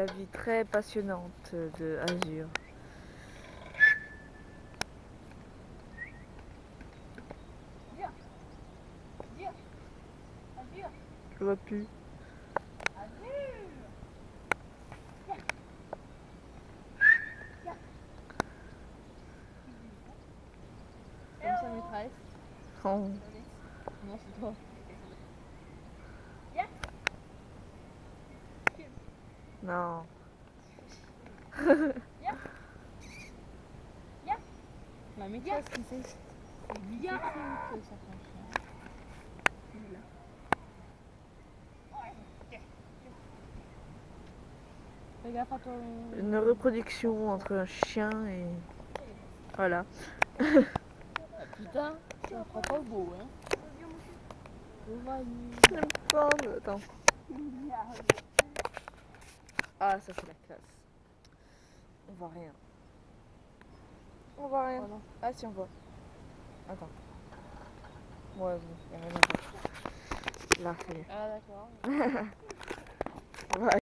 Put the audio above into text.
La vie très passionnante de Azur. Je vois plus. Comme ça, maîtresse. Oh. Non, c'est toi. Non. La maîtresse qui sait. C'est lui qui écoute ça franchement. Fais gaffe à toi. Une reproduction entre un chien et... Voilà. Ah, putain, ça prend pas beau, hein. J'aime pas, mais attends. Ah, ça c'est la classe. On voit rien. On voit rien. Voilà. Ah si, on voit. Attends. Ouais, bon, y a rien à voir. Là, c'est mieux. Ah, d'accord. Ouais.